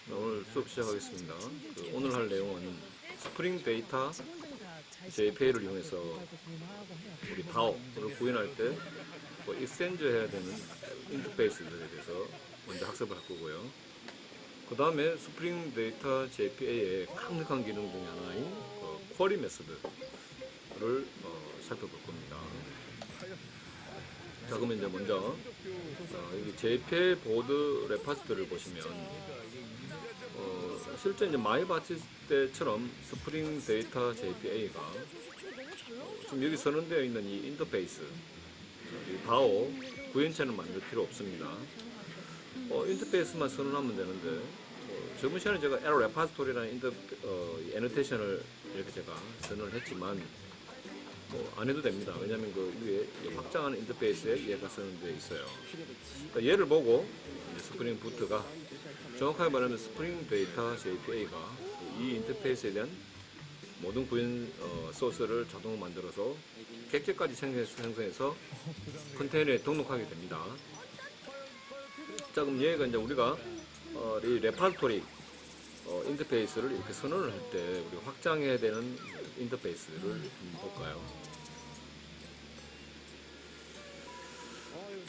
오늘 수업 시작하겠습니다. 오늘 할 내용은 스프링 데이터 JPA를 이용해서 우리 DAO를 구현할 때 익스텐저 해야 되는 인터페이스들에 대해서 먼저 학습을 할 거고요. 그 다음에 스프링 데이터 JPA의 강력한 기능 중에 하나인 쿼리 메소드를 살펴볼 겁니다. 자, 그러면 이제 먼저 여기 JPA 보드 레파지토리를 보시면 실제 이제 마이바티스 때처럼 스프링 데이터 JPA가 지금 여기 선언되어 있는 이 인터페이스, 이 DAO 구현체는 만들 필요 없습니다. 인터페이스만 선언하면 되는데 저번 시간에 제가 에러 레파지토리라는 애노테이션을 이렇게 제가 선언을 했지만 안 해도 됩니다. 왜냐하면 그 위에 확장하는 인터페이스에 얘가 선언되어 있어요. 그러니까 얘를 보고 스프링 부트가 정확하게 말하면 스프링 데이터 JPA가 이 인터페이스에 대한 모든 구현 소스를 자동으로 만들어서 객체까지 생성해서 컨테이너에 등록하게 됩니다. 자, 그럼 얘가 이제 우리가 이 레파지토리 인터페이스를 이렇게 선언을 할 때 우리가 확장해야 되는 인터페이스를 한번 볼까요?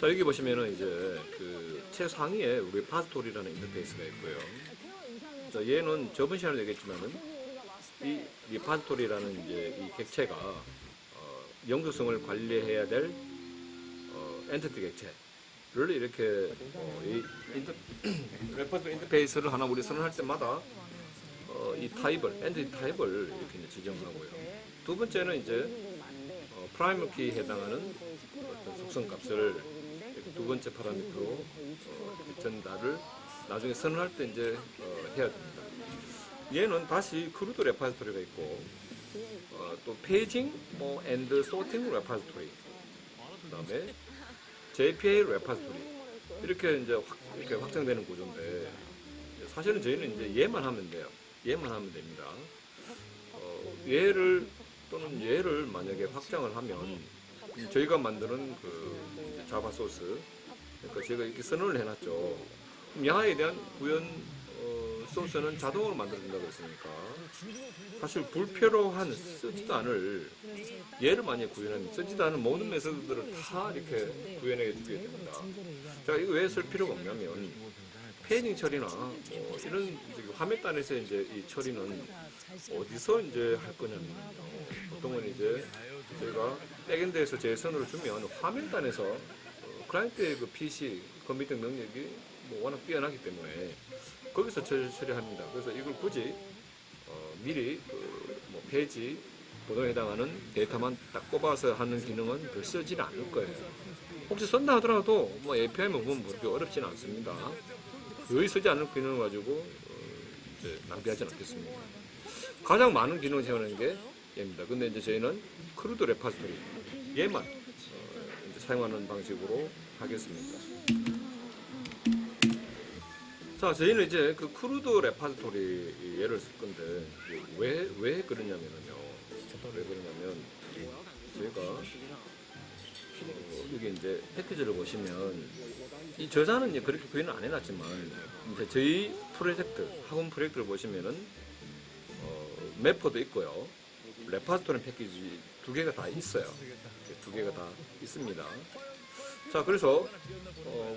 자, 여기 보시면은 이제 그 최상위에 우리 레파지토리라는 인터페이스가 있고요. 자, 얘는 저번 시간에 얘기했지만은 이 레파지토리라는 이제 이 객체가 영속성을 관리해야 될 엔티티 객체를 이렇게 이 레파지토리 인터페이스를 하나 우리 선언할 때마다 이 타입을 엔티티 타입을 이렇게 이제 지정하고요. 두 번째는 이제 프라이머 키에 해당하는 어떤 속성 값을 두 번째 파라미터로 전달을 나중에 선언할 때 이제 해야 됩니다. 얘는 다시 크루드 레파지토리가 있고 또 페이징 앤드 소팅 레파지토리, 그다음에 JPA 레파지토리 이렇게 이제 이렇게 확장되는 구조인데 사실은 저희는 이제 얘만 하면 돼요. 얘만 하면 됩니다. 얘를 또는 얘를 만약에 확장을 하면 저희가 만드는 그 자바 소스, 그러니까 제가 이렇게 선언을 해놨죠. 그럼 양에 대한 구현 소스는 자동으로 만들어준다고 했으니까 사실 불필요한 쓰지도 않을 얘를 만약에 구현하면 쓰지도 않은 모든 메소드들을 다 이렇게 구현해 주게 됩니다. 자, 이거 왜 쓸 필요가 없냐면 페이징 처리나 이런 화면단에서 이제 이 처리는 어디서 이제 할 거냐면 보통은 이제 저희가 백엔드에서 제 선으로 주면 화면단에서 클라이언트의 그 PC 컴퓨터 능력이 워낙 뛰어나기 때문에 거기서 처리합니다. 그래서 이걸 굳이 미리 페이지 보도에 해당하는 데이터만 딱 뽑아서 하는 기능은 별 쓰지는 않을 거예요. 혹시 쓴다 하더라도 API만 보면 그렇게 어렵지는 않습니다. 거의 쓰지 않을 기능을 가지고 이제 낭비하지는 않겠습니다. 가장 많은 기능을 채우는 게 얘입니다. 근데 이제 저희는 크루드 레파지토리 얘만 이제 사용하는 방식으로 하겠습니다. 자, 저희는 이제 그 크루드 레파지토리 얘를 쓸 건데 왜 그러냐면요. 왜 그러냐면 저희가 여기 이제 패키지를 보시면 이 저자는 이제 그렇게 구현을 안 해놨지만 이제 저희 프로젝트 학원 프로젝트를 보시면은 매퍼도 있고요. 레파지토리 패키지 두 개가 다 있어요. 두 개가 다 있습니다. 자, 그래서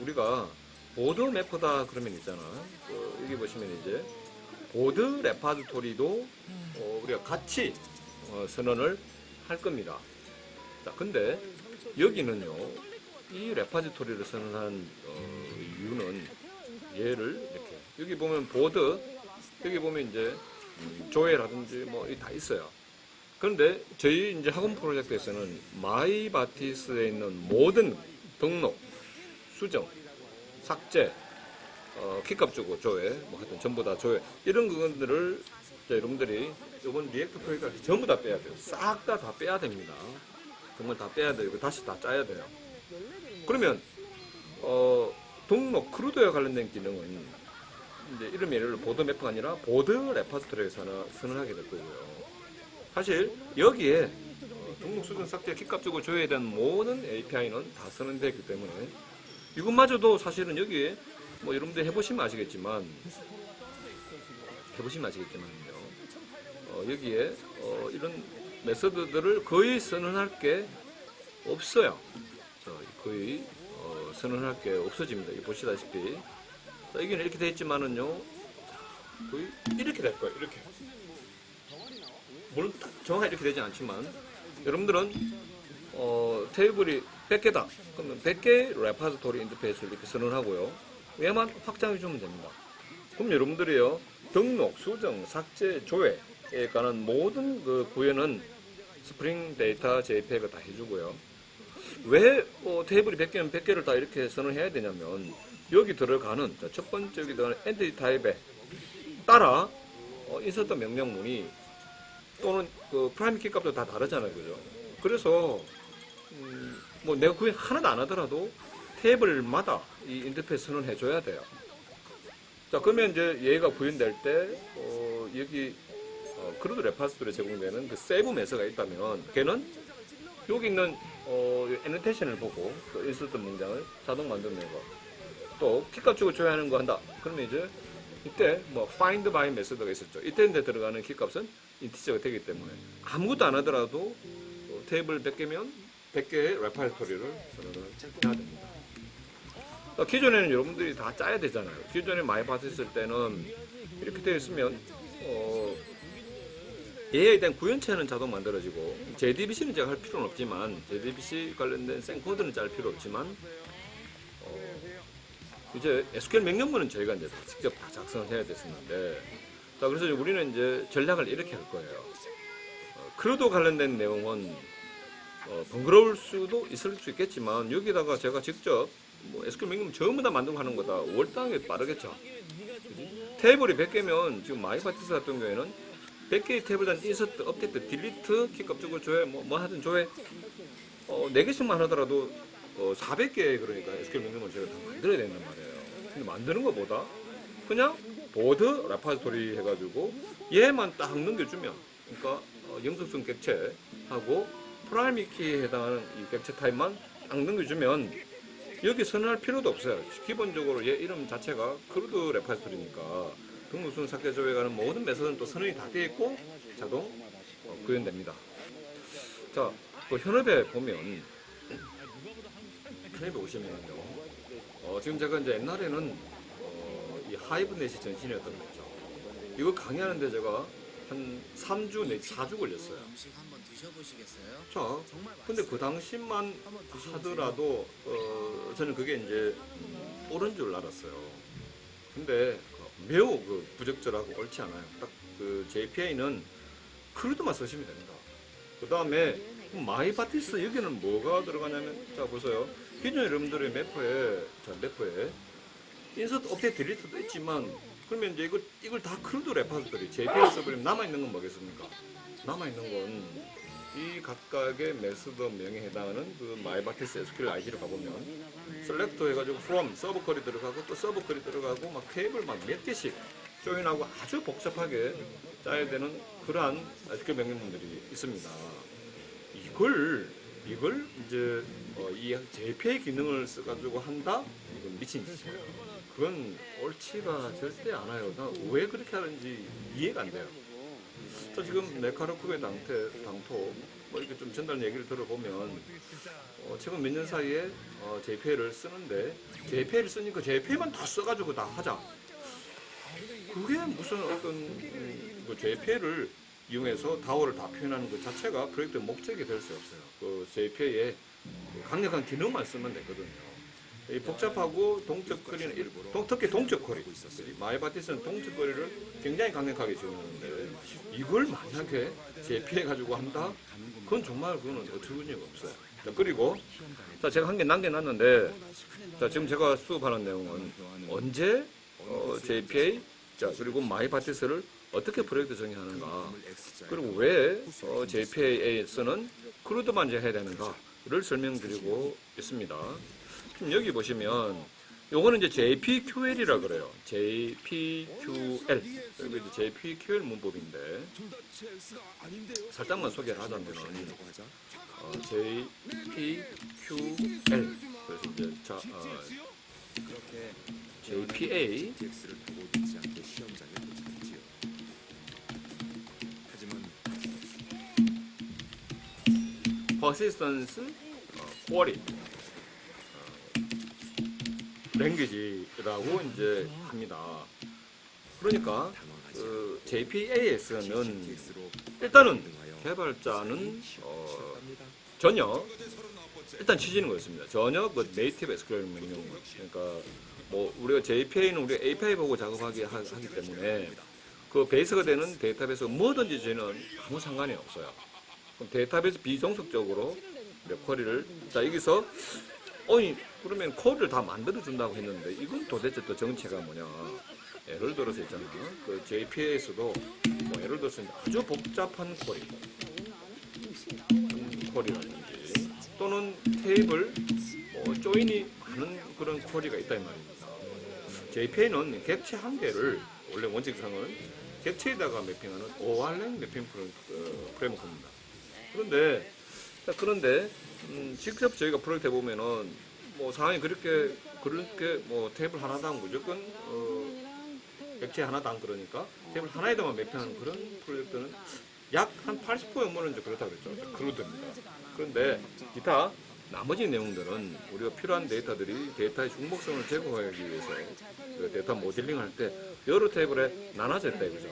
우리가 보드 매퍼다 그러면 있잖아. 여기 보시면 이제 보드 레파지토리도 우리가 같이 선언을 할 겁니다. 자, 근데 여기는요, 이 레파지토리를 선언한 이유는 얘를 이렇게 여기 보면 보드, 여기 보면 이제 조회라든지 다 있어요. 그런데 저희 이제 학원 프로젝트에서는 마이바티스에 있는 모든 등록, 수정, 삭제, 키값 주고 조회, 하여튼 전부 다 조회, 이런 것들을 여러분들이 이번 리액트 프로젝트를 전부 다 빼야 돼요. 싹 다 빼야 됩니다. 정말 다 빼야 돼요. 다시 다 짜야 돼요. 그러면 등록 크루드에 관련된 기능은 이제 이름 예를 보드 매퍼가 아니라 보드 레파지토리에서 선언하게 될 거고요. 사실 여기에 등록 수정 삭제 키값 주고 조회에 대한 모든 API는 다 선언되어 있기 때문에 이것마저도 사실은 여기에 여러분들 해보시면 아시겠지만 해보시면 아시겠지만요. 여기에 이런 메서드들을 거의 선언할 게 없어요. 거의 선언할 게 없어집니다. 이 보시다시피 여기는 이렇게 되어 있지만은요, 거의 이렇게 될 거예요. 이렇게. 물론 정확하게 이렇게 되지 않지만 여러분들은 테이블이 100개다. 그러면 100개의 레파지토리 인터페이스를 이렇게 선언하고요. 얘만 확장해 주면 됩니다. 그럼 여러분들이요, 등록, 수정, 삭제, 조회에 관한 모든 그 구현은 스프링 데이터 JPEG가 다 해주고요. 왜 테이블이 100개면 100개를 다 이렇게 선언해야 되냐면, 여기 들어가는 첫 번째 여기 들어가는 엔티티 타입에 따라 인서트 명령문이 또는 그 프라이머 키 값도 다 다르잖아요, 그죠? 그래서 뭐 내가 구현 하나도 안 하더라도 테이블마다 이 인터페이스 선언해 줘야 돼요. 자, 그러면 이제 얘가 구현될 때 여기 크루드 레파지토리에 제공되는 그 세이브 메서가 있다면 걔는 여기 있는 애니테이션을 보고 또 인서트 문장을 자동 만들어내고 또 키값 주고 조회하는 거 한다. 그러면 이제 이때 뭐 find by 메서드가 있었죠. 이때 들어가는 키값은 인티저가 되기 때문에 아무것도 안 하더라도 테이블 100개면 100개의 레파지토리를 선언을 해야 됩니다. 기존에는 여러분들이 다 짜야 되잖아요. 기존에 많이 봤을 때는 이렇게 되어 있으면 얘에 대한 구현체는 자동 만들어지고 JDBC는 제가 할 필요는 없지만 JDBC 관련된 생코드는 짤 필요 없지만 이제 SQL 명령문은 저희가 이제 직접 다 작성을 해야 됐었는데, 자, 그래서 우리는 이제 전략을 이렇게 할 거예요. 크루드 관련된 내용은 번거로울 수도 있을 수 있겠지만 여기다가 제가 직접 뭐 SQL 명령문 전부 다 만들고 하는 거다. 월당에 빠르겠죠. 그치? 테이블이 100개면 지금 마이파티스 같은 경우에는 100개의 테이블 단 인서트, 업데이트, 딜리트, 키값 주고 조회, 뭐 하든 조회 4개씩만 하더라도 400개 그러니까 SQL 명령문을 제가 다 만들어야 된단 말이에요. 근데 만드는 것보다 그냥 보드 레파지토리 해가지고 얘만 딱 넘겨주면, 그러니까 영속성 객체하고 프라이머리 키에 해당하는 이 객체 타입만 딱 넘겨주면 여기 선언할 필요도 없어요. 기본적으로 얘 이름 자체가 크루드 레파지토리니까 등록순 삭제 조회에 관한 모든 메서드는 또 선언이 다 되어 있고 자동 구현됩니다. 자, 또 현업에 보면 현업에 오시면요, 지금 제가 이제 옛날에는 이 하이브넷이 전신이었던 거죠. 이거 강의하는데 제가 한 3주 내지 4주 걸렸어요. 한번 드셔보시겠어요? 자, 근데 그 당시만 하더라도 저는 그게 이제 옳은 줄 알았어요. 근데 매우 부적절하고 옳지 않아요. 딱 그 JPA는 크루드만 쓰시면 됩니다. 그 다음에 마이바티스 여기는 뭐가 들어가냐면, 자 보세요. 기존 여러분들의 매퍼에 인서트, 업데이트, 딜리트도 있지만, 그러면 이제 이걸 다 크루드 레파지토리 JPA 써버리면 남아있는 건 뭐겠습니까? 남아있는 건 이 각각의 메서드 명에 해당하는 그 마이바티스 SQL ID를 가보면 셀렉터 해가지고 from 서브 쿼리 들어가고 또 서브 쿼리 들어가고 막 테이블 막 몇 개씩 조인하고 아주 복잡하게 짜야 되는 그러한 SQL 명령문들이 있습니다. 이걸 이제 이 JPA 기능을 써가지고 한다? 이건 미친 짓이에요. 그건 옳지가 절대 않아요. 왜 그렇게 하는지 이해가 안 돼요. 저 지금 네카로쿠의 당토 뭐 이렇게 좀 전달 얘기를 들어보면 최근 몇 년 사이에 JPA를 쓰는데 JPA를 쓰니까 JPA만 다 써가지고 다 하자. 그게 무슨 어떤 JPA를 이용해서 다오를 다 표현하는 것 자체가 프로젝트의 목적이 될 수 없어요. 그 JPA에 강력한 기능만 쓰면 되거든요. 이 복잡하고 동적 쿼리는 특히 동적 쿼리, 마이바티스는 동적 쿼리를 굉장히 강력하게 지원하는데 이걸 만약에 JPA 가지고 한다? 그건 정말 그거는 어처구니가 없어요. 자, 그리고 자, 제가 한 개 남겨놨는데, 자, 지금 제가 수업하는 내용은 언제 JPA, 자, 그리고 마이바티스를 어떻게 프로젝트 정의하는가, 그리고 왜 JPA에서는 크루드만 해야 되는가를 설명드리고 있습니다. 여기 보시면 요거는 이제 JPQL이라 그래요. JPQL. 여기 이제 JPQL 문법인데 살짝만 소개를 하자면 JPQL. 그래서 이제 JPA persistence query 랭귀지라고 이제 합니다. 그러니까 JPAS는 일단은 개발자는 전혀 일단 취지는 그렇습니다. 전혀 그 네이티브 SQL 명령, 그러니까 뭐 우리가 JPA는 우리 API 보고 작업하기 하기 때문에 그 베이스가 되는 데이터베이스 뭐든지 저는 아무 상관이 없어요. 그럼 데이터베이스 비정석적으로 쿼리를 자 여기서 그러면 코드를 다 만들어 준다고 했는데 이건 도대체 또 정체가 뭐냐? 예를 들어서 있잖아. 그 JPA에서도 뭐 예를 들어서 아주 복잡한 쿼리라든지 또는 테이블 조인이 많은 그런 쿼리가 있다 이 말입니다. JPA는 객체 한 개를 원래 원칙상은 객체에다가 매핑하는 ORlang 매핑 프레임워크입니다. 그런데 직접 저희가 프로젝트 해보면은 뭐 상황이 그렇게 뭐 테이블 하나당 무조건 객체 하나당 그러니까 테이블 하나에다만 매핑하는 그런 프로젝트는 약 한 80% 연모는 이제 그렇다고 그랬죠. 그렇답니다. 그런데 기타 나머지 내용들은 우리가 필요한 데이터들이 데이터의 중복성을 제공하기 위해서 그 데이터 모델링 할 때 여러 테이블에 나눠져 있다 이거죠.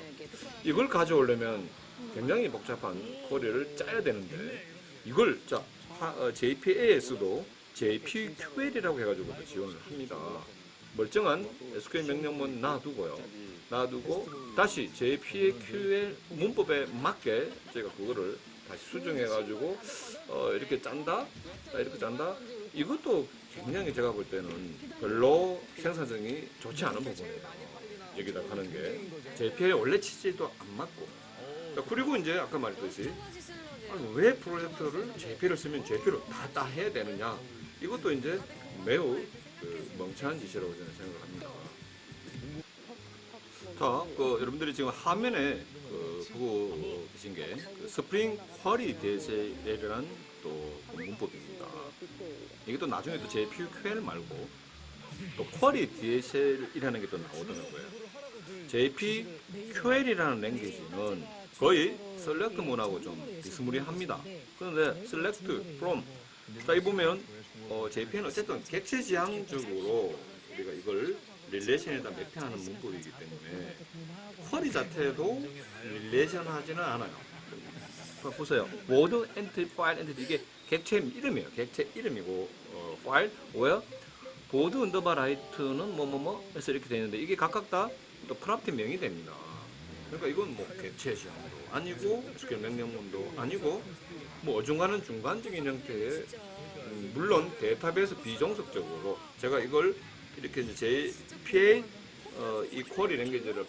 이걸 가져오려면 굉장히 복잡한 쿼리를 짜야 되는데 이걸 JPAS도 JPQL이라고 해가지고 지원을 합니다. 멀쩡한 SQL 명령문 놔두고 다시 JPQL 문법에 맞게 저희가 그거를 다시 수정해가지고 이렇게 짠다. 이것도 굉장히 제가 볼 때는 별로 생산성이 좋지 않은 부분이에요. 여기다 가는 게 JPA 원래 취지도 안 맞고. 그리고 이제 아까 말했듯이 왜 프로젝트를 JP를 쓰면 JP로 다 해야 되느냐? 이것도 이제 매우 멍청한 짓이라고 저는 생각을 합니다. 자, 여러분들이 지금 화면에 보고 계신 게 스프링 쿼리 DLL이라는 또 문법입니다. 이게 또 나중에 또 JPQL 말고 또 쿼리 DLL이라는 게 또 나오더라고요. JPQL이라는 랭귀지는 거의 select 문하고 좀 비스무리합니다. 그런데 select from 자, 이 보면 JP는 어쨌든 객체 지향적으로 우리가 이걸 릴레이션에다 매핑하는 문법이기 때문에 쿼리 자체도 릴레이션하지는 않아요. 보세요. word entry, file entry 이게 객체 이름이에요. 객체 이름이고 파일 where 보드 언더바 라이트는 뭐뭐뭐 해서 이렇게 되어 있는데 이게 각각 다 또 프랍트 명이 됩니다. 그러니까 이건 뭐 객체 지향도 아니고 SQL 명령문도 아니고 뭐 어중간한 중간적인 형태의 물론 데이터베이스 비정석적으로 제가 이걸 이렇게 이제 JPA 이 쿼리 랭귀지를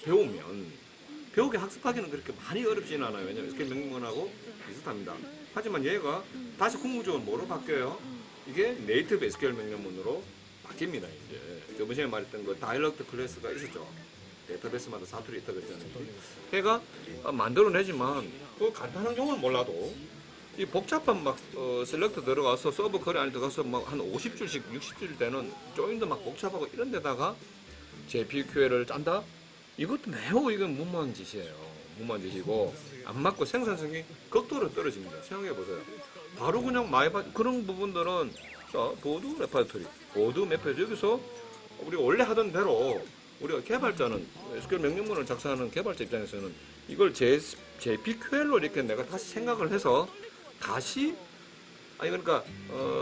배우기 학습하기는 그렇게 많이 어렵지는 않아요. 왜냐면 SQL 명령문하고 비슷합니다. 하지만 얘가 다시 궁극적으로 뭐로 바뀌어요? 이게 네이티브 SQL 명령문으로 바뀝니다. 이제 저번 시간에 말했던 그 다이얼로그 클래스가 있었죠. 데이터베이스마다 사투리 있다 그랬잖아요. 걔가 만들어내지만 그 간단한 경우는 몰라도 이 복잡한 셀렉터 들어가서 서버 쿼리 안에 들어가서 막 한 50줄씩 60줄 되는 조인도 막 복잡하고 이런 데다가 JPQL을 짠다? 이것도 매우 이건 무모한 짓이에요. 무모한 짓이고 안 맞고 생산성이 극도로 떨어집니다. 생각해 보세요. 바로 그냥 그런 부분들은 보드 레파토리, 보드 매표지 여기서 우리가 원래 하던 대로 우리가 개발자는 SQL 명령문을 작성하는 개발자 입장에서는 이걸 JPQL로 이렇게 내가 다시 생각을 해서 다시 그러니까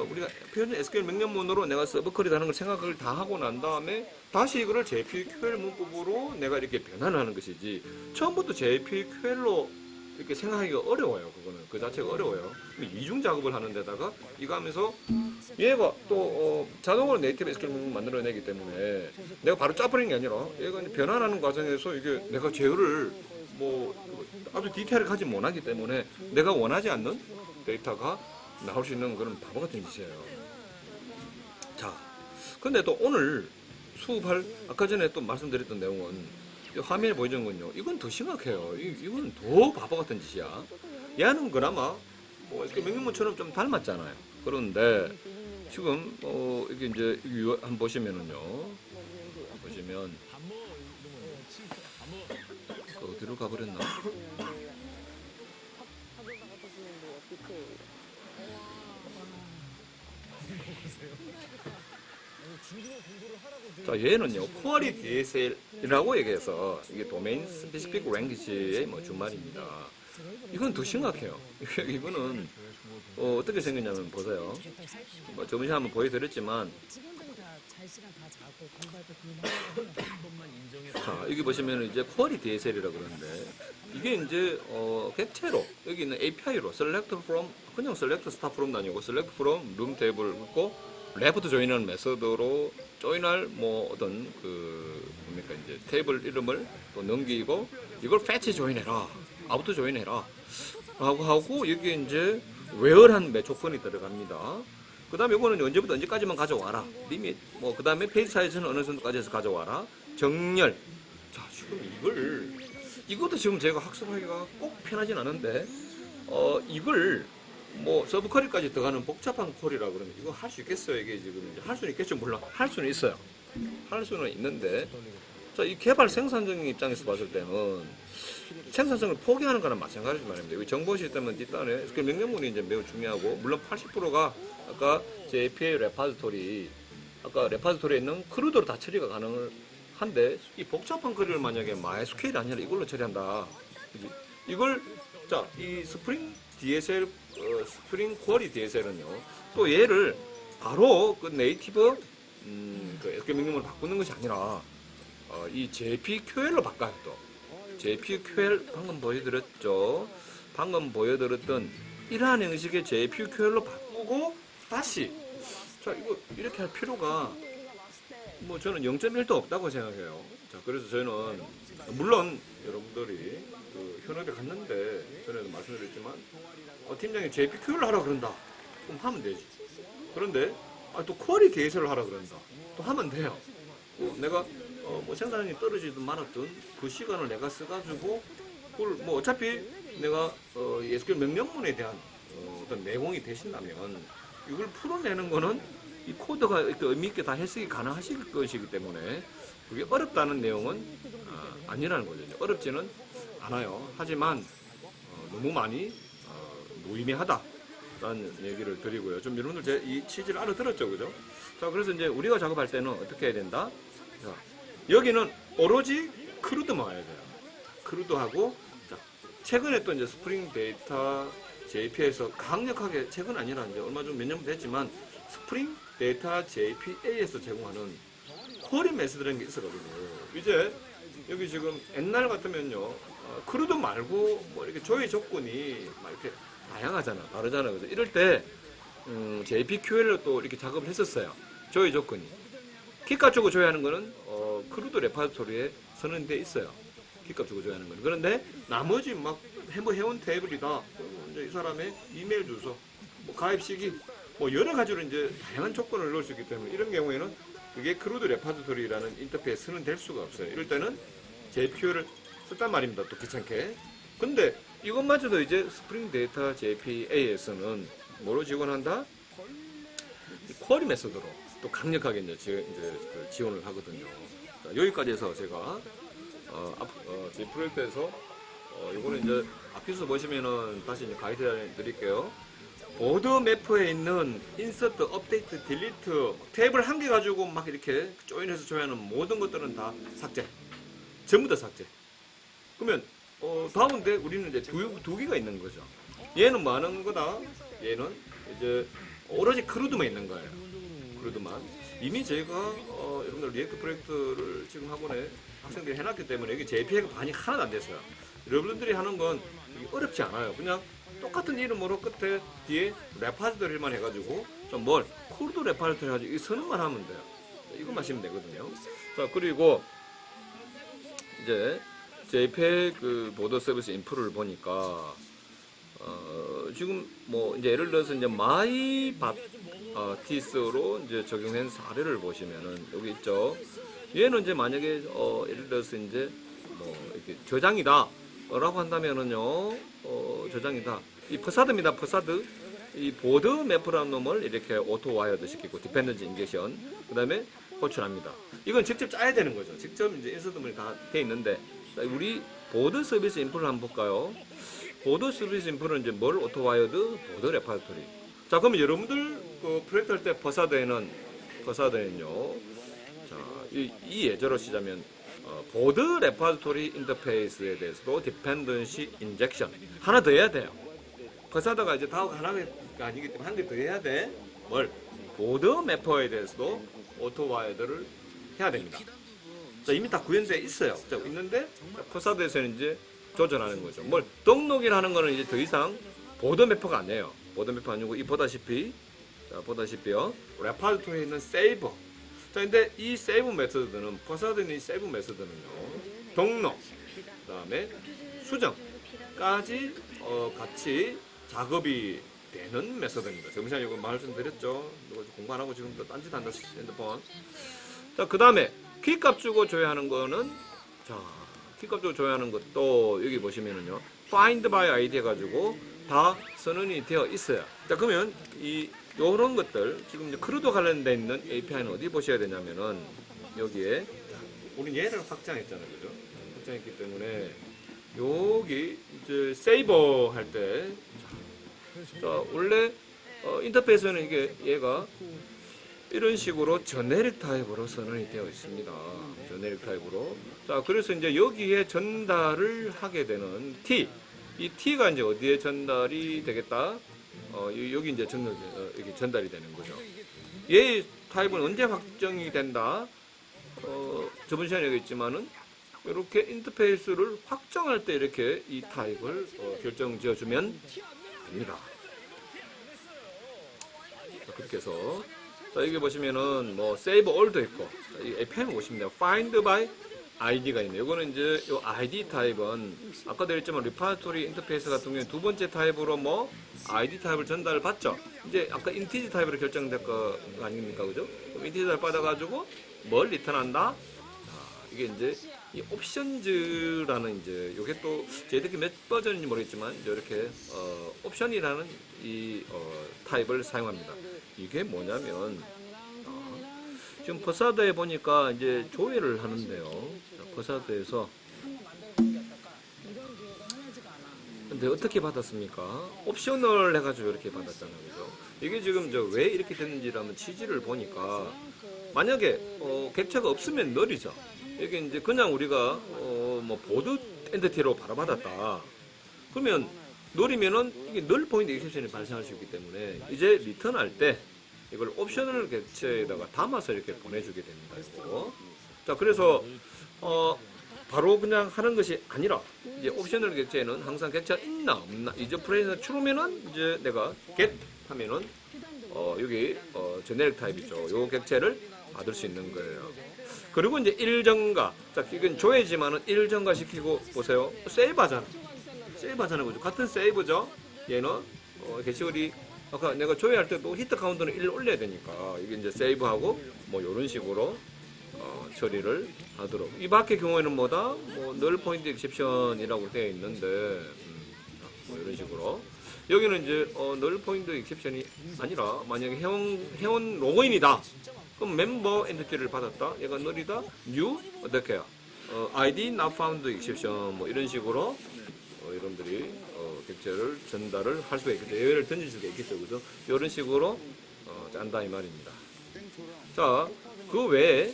우리가 표현 SQL 명령문으로 내가 서버 쿼리 하는 걸 생각을 다 하고 난 다음에 다시 이거를 JPQL 문법으로 내가 이렇게 변환을 하는 것이지 처음부터 JPQL로 이렇게 생각하기가 어려워요. 그거는 그 자체가 어려워요. 이중 작업을 하는 데다가 이거 하면서 얘가 또 자동으로 네이티브 SQL 문법 만들어내기 때문에 내가 바로 짜버리는 게 아니라 얘가 변환하는 과정에서 이게 내가 제어를 뭐 아주 디테일하게 못하기 때문에 내가 원하지 않는 데이터가 나올 수 있는 그런 바보 같은 짓이에요. 자, 근데 또 오늘 수업할 아까 전에 또 말씀드렸던 내용은 화면에 보여준 건요. 이건 더 심각해요. 이건 더 바보 같은 짓이야. 얘는 그나마 뭐 이렇게 명령문처럼 좀 닮았잖아요. 그런데 지금 이게 이제 한번 보시면은요. 보시면 어디로 가버렸나? 자, 얘는요, 쿼리 DSL이라고 얘기해서 이게 도메인 스페시픽 랭귀지의 뭐 준말입니다. 이건 더 심각해요. 이거는 어떻게 생겼냐면 보세요. 뭐 저번 시간에 한번 보여드렸지만, 자, 여기 보시면 이제 쿼리 DSL이라고 그러는데, 이게 이제 객체로 여기 있는 API로 select from, 그냥 select star from도 아니고 select from room table 있고 left join하는 메서드로 조인할 뭐 어떤 그 뭡니까 이제 테이블 이름을 또 넘기고 이걸 fetch 조인해라, out 조인해라 라고 하고 여기에 이제 where한 조건이 들어갑니다. 그 다음에 이거는 언제부터 언제까지만 가져와라, 리밋, 뭐 그 다음에 페이지 사이즈는 어느 정도까지 해서 가져와라, 정렬. 자, 지금 이것도 지금 제가 학습하기가 꼭 편하진 않은데 이걸 뭐 서브 쿼리까지 들어가는 복잡한 쿼리라 그러면 이거 할 수 있겠어요? 이게 지금 이제 할 수는 있겠죠? 물론 할 수는 있어요. 할 수는 있는데, 자, 이 개발 생산적인 입장에서 봤을 때는 생산성을 포기하는 거랑 마찬가지 말입니다. 여기 정보 시스템은 뒷단에 SQL 명령문이 이제 매우 중요하고, 물론 80%가 아까 제 API 레파지토리, 아까 레파지토리에 있는 크루드로 다 처리가 가능한데, 이 복잡한 쿼리를 만약에 MySQL이 아니라 이걸로 처리한다. 그지? 이걸, 자, 이 스프링 DSL, 스프링 쿼리 DSL은요, 또 얘를 바로 그 네이티브 그 SQL 명령문을 바꾸는 것이 아니라 이 JPQL로 바꿔요. 또 JPQL 방금 보여드렸죠. 방금 보여드렸던 이러한 형식의 JPQL로 바꾸고 다시, 자, 이거 이렇게 할 필요가 뭐 저는 0.1도 없다고 생각해요. 자, 그래서 저는 물론 여러분들이 그 현업에 갔는데 전에도 말씀드렸지만 팀장이 JPQ를 하라 그런다, 그럼 하면 되지. 그런데 또 쿼리 DSL을 하라 그런다, 또 하면 돼요. 내가 뭐 생산량이 떨어지든 말았든 그 시간을 내가 써가지고 그걸 뭐 어차피 내가 SQL 명령문에 대한 어떤 내용이 되신다면 이걸 풀어내는 거는 이 코드가 이렇게 의미 있게 다 해석이 가능하실 것이기 때문에 그게 어렵다는 내용은 아니라는 거죠. 어렵지는 않아요. 하지만 너무 많이 무의미하다라는 얘기를 드리고요. 좀 여러분들 제 이 취지를 알아들었죠, 그죠? 자, 그래서 이제 우리가 작업할 때는 어떻게 해야 된다? 자, 여기는 오로지 크루드만 와야 돼요. 크루드하고, 자, 최근에 또 이제 스프링 데이터 JP에서 강력하게, 최근 아니라 이제 얼마 전 몇 년 됐지만 스프링 데이터 JPA에서 제공하는 쿼리 메시드라는 게 있어가지고, 이제 여기 지금 옛날 같으면요, 크루드 말고 뭐 이렇게 조회 조건이 막 이렇게 다양하잖아, 다르잖아, 그죠? 이럴 때 JPQL로 또 이렇게 작업을 했었어요. 조회 조건이 키값 주고 조회하는 거는 크루드 레파지토리에 선언돼 있어요. 키값 주고 조회하는 거는. 그런데 나머지 막 해온 테이블이다, 이제 이 사람의 이메일 주소, 뭐 가입 시기, 뭐 여러 가지로 이제 다양한 조건을 넣을 수 있기 때문에 이런 경우에는 그게 크루드 레파지토리라는 인터페이스는 될 수가 없어요. 이럴 때는 JPQ를 썼단 말입니다. 또 귀찮게. 근데 이것마저도 이제 스프링 데이터 JPA에서는 뭐로 지원한다? 쿼리 메소드로 또 강력하게 이제 지원을 하거든요. 자, 여기까지 해서 제가 제 프로젝트에서 이거는 이제 앞에서 보시면은 다시 이제 가이드 드릴게요. 보드 매프에 있는 인서트, 업데이트, 딜리트, 탭을 한 개 가지고 막 이렇게 조인해서 조회하는 모든 것들은 다 삭제. 전부 다 삭제. 그러면 다음인데 우리는 이제 두 개가 있는 거죠. 얘는 뭐 하는 거다? 얘는 이제 오로지 크루드만 있는 거예요. 크루드만. 이미 저희가 여러분들 리액트 프로젝트를 지금 학원에 학생들이 해놨기 때문에 여기 JPEG가 반이 하나도 안 됐어요. 여러분들이 하는 건 어렵지 않아요. 그냥 똑같은 이름으로 끝에 뒤에 레파지토리만 해가지고 좀 뭘 크루드 레파지토리 해가지고 이 선언만 하면 돼요. 이것만 하시면 되거든요. 자, 그리고 이제 JPEG 그 보드 서비스 인프를 보니까 지금 뭐 이제 예를 들어서 이제 마이바티스로 이제 적용한 사례를 보시면은 여기 있죠. 얘는 이제 만약에 예를 들어서 이제 뭐 이렇게 저장이다라고 한다면은요, 저장이다. 이 퍼사드입니다. 퍼사드. 이 보드 매프라는 놈을 이렇게 오토 와이어드 시키고 디펜던지 인젝션, 그다음에 호출합니다. 이건 직접 짜야 되는 거죠. 직접 이제 인서트물이 다 돼 있는데, 우리 보드 서비스 인프를 한번 볼까요? 보드 서비스 인프는 이제 뭘 오토 와이어드 보드 레파지토리. 자, 그러면 여러분들 그 프로젝트 할 때 퍼사드에는요. 자, 이 예제로 쓰자면 보드 레파지토리 인터페이스에 대해서도 디펜던시 인젝션 하나 더 해야 돼요. 퍼사드가 이제 다 하나가 아니기 때문에 한 개 더 해야 돼. 뭘? 보드 매퍼에 대해서도 오토와이드를 해야 됩니다. 자, 이미 다 구현되어 있어요. 자, 있는데 퍼사드에서는 이제 조절하는 거죠. 뭘 등록이라는 거는 이제 더 이상 보드 매퍼가 아니에요. 보드 매퍼 아니고 이 보다시피요. 레파지토리에 있는 세이버. 자, 근데 이 세이브 메서드는 퍼사드에 있는 이 세이브 메서드는요. 등록, 그다음에 수정까지 같이 작업이 되는 메서드입니다. 정시간 이거 말씀드렸죠. 이거 공부 안 하고 지금 또 딴짓 한다 핸드폰. 자, 그다음에 키값 주고 줘야 하는 거는 자, 키값 주고 줘야 하는 것도 여기 보시면은요. find by id 해가지고 다 선언이 되어 있어요. 자, 그러면 요런 것들 지금 이제 크루드 관련돼 있는 API는 어디 보셔야 되냐면은 여기에 우리 얘를 확장했잖아요, 그죠? 확장했기 때문에 여기 이제 세이버 할 때 자, 원래 인터페이스는 이게 얘가 이런 식으로 제네릭 타입으로 선언이 되어 있습니다. 제네릭 타입으로. 자, 그래서 이제 여기에 전달을 하게 되는 T. 이 T가 이제 어디에 전달이 되겠다? 여기 이제 여기 전달이 되는 거죠. 얘 타입은 언제 확정이 된다? 저번 시간에 얘기했지만은 이렇게 인터페이스를 확정할 때 이렇게 이 타입을 결정 지어주면 됩니다. 자, 그렇게 해서 자, 여기 보시면은 뭐 save all도 있고 이 API만 보시면 돼요. find by id가 있네요. 이거는 이제 이 id 타입은 아까도 했지만 리파지토리 인터페이스 같은 경우에 두 번째 타입으로 뭐 id 타입을 전달을 받죠. 이제 아까 인티지 타입으로 결정될 거 아닙니까, 그죠? 그럼 인티지 타입 받아가지고 뭘 리턴한다? 자, 이게 이제 이 옵션즈라는 이제 요게 또 저희들이 몇 버전인지 모르겠지만 이제 이렇게 옵션이라는 이 타입을 사용합니다. 이게 뭐냐면 지금 퍼사드에 보니까 이제 조회를 하는데요. 자, 퍼사드에서 근데 어떻게 받았습니까? 옵셔널 해가지고 이렇게 받았잖아요, 그죠? 이게 지금 왜 이렇게 됐는지를 취지를 보니까 만약에 객체가 없으면 널이죠. 이게 이제 그냥 우리가 뭐 보드 엔티티로 바로 받았다. 그러면 널이면은 이게 널 포인트 익셉션이 발생할 수 있기 때문에 이제 리턴할 때 이걸 옵셔널 객체에다가 담아서 이렇게 보내주게 됩니다. 이거. 자, 그래서 바로 그냥 하는 것이 아니라 이제 옵셔널 객체에는 항상 객체가 있나 없나 이제 프레임에서 추르면은 이제 내가 get 하면은 여기 제네릭 타입이죠. 요 객체를 받을 수 있는 거예요. 그리고 이제 일정가. 자, 이건 조회지만은 일정가 시키고 보세요. 세이브하잖아. 세이브하잖아, 그죠? 같은 세이브죠. 얘는 게시글이 아까 내가 조회할 때도 히트 카운트는 1 올려야 되니까 이게 이제 세이브하고 뭐 이런 식으로 처리를 하도록. 이 밖의 경우에는 뭐다? 뭐 널 포인트 익셉션이라고 되어 있는데 뭐 이런 식으로. 여기는 이제 널 포인트 익셉션이 아니라 만약에 회원 로그인이다. 그럼 멤버 엔티티를 받았다. 얘가 널이다. new 어떻게 해요? ID not found exception 뭐 이런 식으로 여러분들이 객체를 전달을 할 수가 있겠죠. 예외를 던질 수가 있겠죠, 그죠? 이런 식으로 짠다 이 말입니다. 자, 그 외에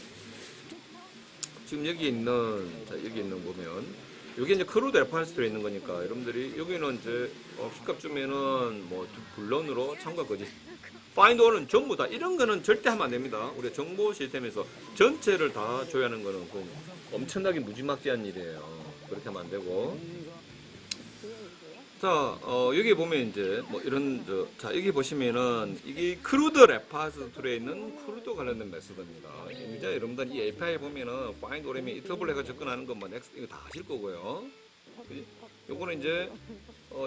지금 여기 있는 보면 여기 이제 크루드 레퍼런스로 있는 거니까 여러분들이 여기는 이제 키값 주면은 뭐 불론으로 참가 거지. 파인드 all은 전부 다 이런 거는 절대 하면 안 됩니다. 우리 정보 시스템에서 전체를 다 조회하는 거는 엄청나게 무지막지한 일이에요. 그렇게 하면 안 되고. 자, 여기 보면 이제 뭐 이런 자, 여기 보시면은 이게 크루드 레파지토리에 있는 크루드 관련된 메소드입니다. 이제 여러분들 이 API 보면은 find all이면 이터블 해가 접근하는 건 뭐 next 이거 다 아실 거고요. 요거는 이제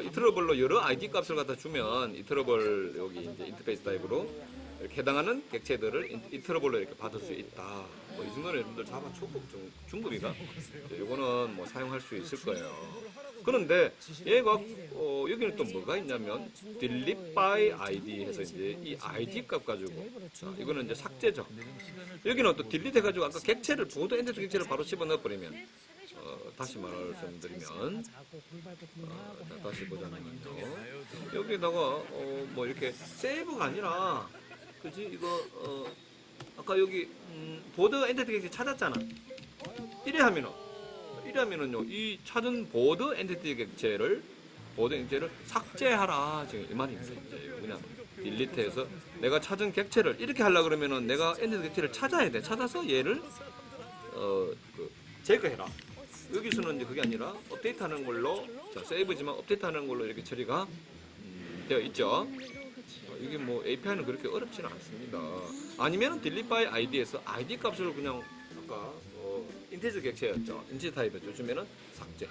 이터러블로 여러 ID 값을 갖다 주면 이터러블 여기 이제 인터페이스 타입으로 이렇게 해당하는 객체들을 이터러블로 이렇게 받을 수 있다. 뭐 이 정도는 여러분들 자바 초급 중급이가 요거는 뭐 사용할 수 있을 거예요. 그런데 얘가 여기는 또 뭐가 있냐면 delete by id 해서 이제 이 id 값 가지고 자, 이거는 이제 삭제죠. 여기는 또 delete 해가지고 아까 객체를 보드 엔티티 객체를 바로 집어넣어 버리면 다시 말씀드리면 다시 보자면요. 여기다가 뭐 이렇게 세이브가 아니라 그지? 이거 아까 여기 보드 엔티티 객체 찾았잖아. 이래 하면은요 이 찾은 보드 엔티티 객체를 삭제하라 지금 이 말입니다. 이제 그냥 딜리트해서 내가 찾은 객체를 이렇게 하려 그러면은 내가 엔티티 객체를 찾아야 돼. 찾아서 얘를 제거해라. 여기서는 이제 그게 아니라 업데이트하는 걸로 자 세이브지만 업데이트하는 걸로 이렇게 처리가 되어 있죠. 이게 뭐 API는 그렇게 어렵지는 않습니다. 아니면 delete by id에서 id 값을 그냥 아까 인티저 객체였죠. 인티저 타입이었죠. 요즘에는 삭제.